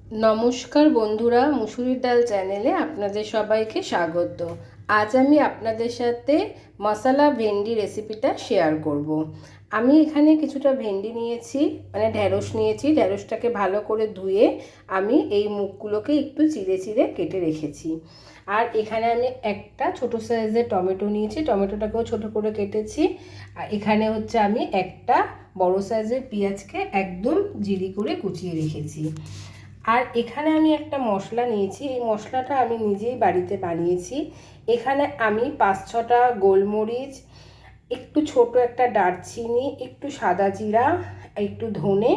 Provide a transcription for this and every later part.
নমস্কার বন্ধুরা, মুসুরির ডাল চ্যানেলে আপনাদের সবাইকে স্বাগত। আজ আমি আপনাদের সাথে মশলা ভেন্ডি রেসিপিটা শেয়ার করব। আমি এখানে কিছুটা ভেন্ডি নিয়েছি, মানে ঢ্যাঁড়স নিয়েছি। ঢ্যাঁড়সটাকে ভালো করে ধুয়ে আমি এই মুখগুলোকে একটু চিড়ে চিড়ে কেটে রেখেছি। আর এখানে আমি একটা ছোটো সাইজের টমেটো নিয়েছি, টমেটোটাকেও ছোটো করে কেটেছি। আর এখানে হচ্ছে আমি একটা বড় সাইজের পেঁয়াজকে একদম জিরি করে কুচিয়ে রেখেছি। আর এখানে আমি একটা মশলা নিয়েছি, এই মশলাটা আমি নিজেই বাড়িতে বানিয়েছি। এখানে আমি 5-6টা গোলমরিচ, একটু ছোট একটা দারচিনি, একটু সাদা জিরা, একটু ধনে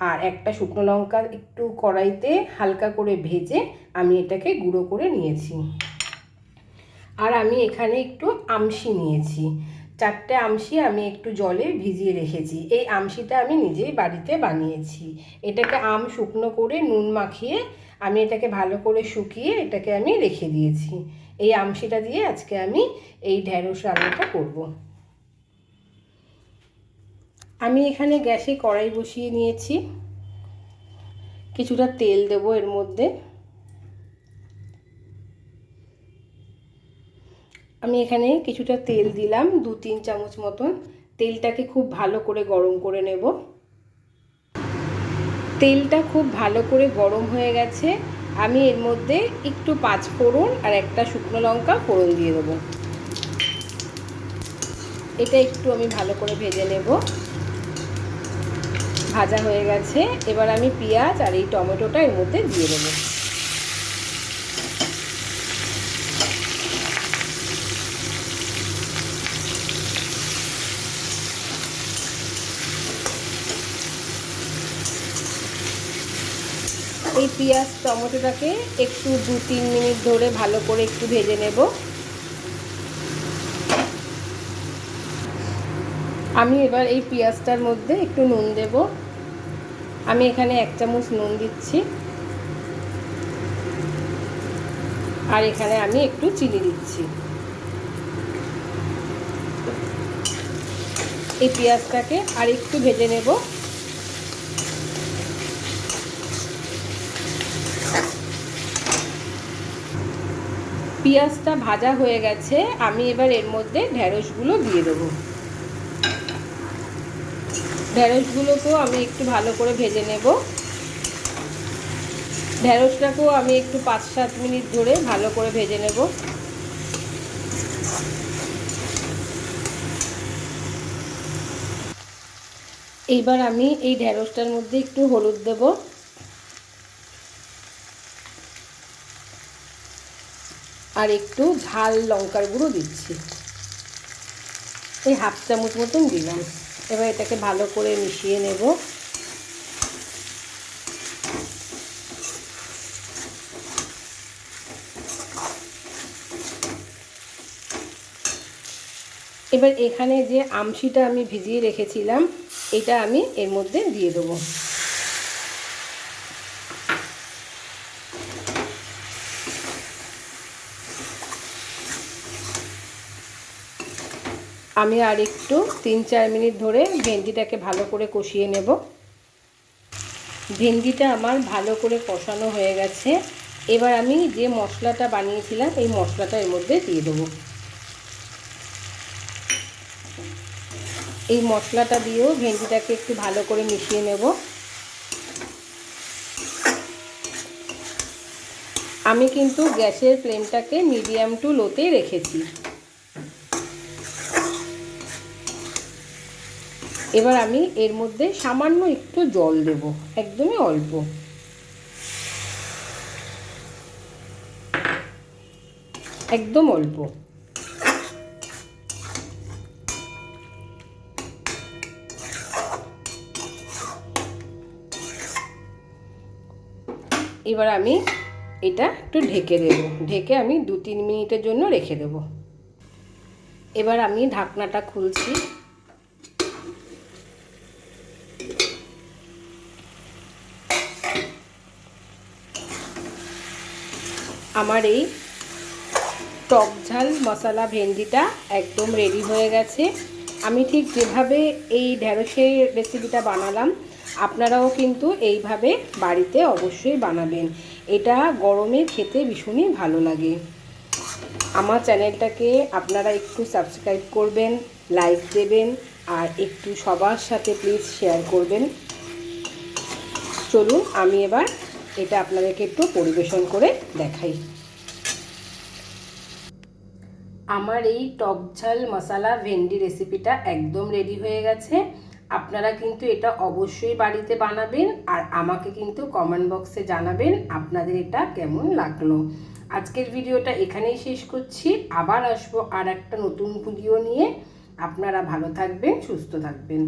আর একটা শুকনো লঙ্কা একটু কড়াইতে হালকা করে ভেজে আমি এটাকে গুঁড়ো করে নিয়েছি। আর আমি এখানে একটু আমশি নিয়েছি, 4টে আমশি আমি একটু জলে ভিজিয়ে রেখেছি। এই আমশিটা আমি নিজেই বাড়িতে বানিয়েছি। এটাকে শুকনো করে নুন মাখিয়ে আমি এটাকে ভালো করে শুকিয়ে এটাকে আমি রেখে দিয়েছি। এই আমশিটা দিয়ে আজকে আমি এই ঢ্যাঁড়স রান্নাটা করব। আমি এখানে গ্যাসে কড়াই বসিয়ে নিয়েছি, কিছুটা তেল দেবো এর মধ্যে। আমি এখানে কিছুটা তেল দিলাম, 2-3 চামচ মতন। তেলটাকে খুব ভালো করে গরম করে নেব। তেলটা খুব ভালো করে গরম হয়ে গেছে। আমি এর মধ্যে একটু 5 ফোড়ন আর একটা শুকনো লঙ্কা ফোড়ন দিয়ে দেবো। এটা একটু আমি ভালো করে ভেজে নেব। ভাজা হয়ে গেছে, এবার আমি পেঁয়াজ আর এই টমেটোটা এর মধ্যে দিয়ে দেবো। এই পেঁয়াজ টমেটোটাকে একটু 2-3 মিনিট ধরে ভালো করে একটু ভেজে নেব। আমি এবার এই পেঁয়াজটার মধ্যে একটু নুন দেব। আমি এখানে 1 চামচ নুন দিচ্ছি। আর এখানে আমি একটু চিনি দিচ্ছি। এই পেঁয়াজটাকে আর একটু ভেজে নেব। পেঁয়াজটা ভাজা হয়ে গেছে, আমি এবার এর মধ্যে ঢ্যাঁড়সগুলো দিয়ে দেবো। ঢ্যাঁড়সগুলোকেও আমি একটু ভালো করে ভেজে নেব। ঢ্যাঁড়সটাকেও আমি একটু 5-7 মিনিট ধরে ভালো করে ভেজে নেব। এইবার আমি এই ঢ্যাঁড়সটার মধ্যে একটু হলুদ দেব, আর একটু ঝাল লঙ্কার গুঁড়ো দিচ্ছি, এই 1/2 চামচ মতন দিলাম। এবার এটাকে ভালো করে মিশিয়ে নেব। এবার এখানে যে আমশিটা আমি ভিজিয়ে রেখেছিলাম এটা আমি এর মধ্যে দিয়ে দেবো। আমি আর একটু 3-4 মিনিট ধরে ভেন্ডিটাকে ভালো করে কষিয়ে নেব। ভেন্ডিটা আমার ভালো করে কষানো হয়ে গেছে। এবার আমি যে মশলাটা বানিয়েছিলাম এই মশলাটা এর মধ্যে দিয়ে দেবো। এই মশলাটা দিয়েও ভেন্ডিটাকে একটু ভালো করে মিশিয়ে নেব। আমি কিন্তু গ্যাসের ফ্লেমটাকে মিডিয়াম টু লোতেই রেখেছি। এবার আমি এর মধ্যে সামান্য একটু জল দেব, একদমই অল্প। একদম অল্প। এবার আমি এটা একটু ঢেকে দেব। ঢেকে আমি 2-3 মিনিটের জন্য রেখে দেব। এবার আমি ঢাকনাটা খুলছি। আমার এই টক ঝাল মশলা ভেন্ডিটা একদম রেডি হয়ে গেছে। আমি ঠিক যেভাবে এই ঢ্যাঁড়সের রেসিপিটা বানালাম আপনারাও কিন্তু এইভাবে বাড়িতে অবশ্যই বানাবেন। এটা গরমে খেতে ভীষণই ভালো লাগে। আমার চ্যানেলটাকে আপনারা একটু সাবস্ক্রাইব করবেন, লাইক দেবেন, আর একটু সবার সাথে প্লিজ শেয়ার করবেন। চলুন আমি এবার এটা আপনাদেরকে একটু পরিবেশন করে দেখাই। আমার এই টক ঝাল মশলা ভেন্ডি রেসিপিটা একদম রেডি হয়ে গেছে। আপনারা কিন্তু এটা অবশ্যই বাড়িতে বানাবেন, আর আমাকে কিন্তু কমেন্ট বক্সে জানাবেন আপনাদের এটা কেমন লাগলো। আজকের ভিডিওটা এখানেই শেষ করছি। আবার আসবো আর একটা নতুন ভিডিও নিয়ে। আপনারা ভালো থাকবেন, সুস্থ থাকবেন।